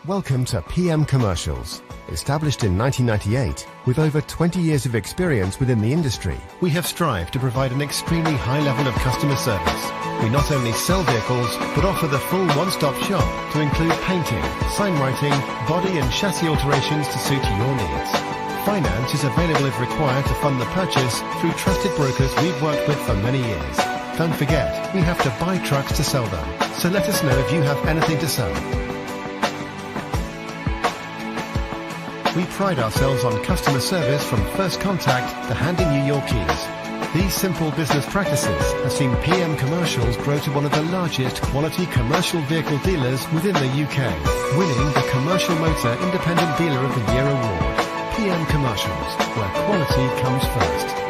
Welcome to PM Commercials. Established in 1998, with over 20 years of experience within the industry, we have strived to provide an extremely high level of customer service. We not only sell vehicles, but offer the full one-stop shop to include painting, sign writing, body and chassis alterations to suit your needs. Finance is available if required to fund the purchase through trusted brokers we've worked with for many years. Don't forget, we have to buy trucks to sell them, so let us know if you have anything to sell. We pride ourselves on customer service from first contact to handing you your keys. These simple business practices have seen PM Commercials grow to one of the largest quality commercial vehicle dealers within the UK, winning the Commercial Motor Independent Dealer of the Year award. PM Commercials, where quality comes first.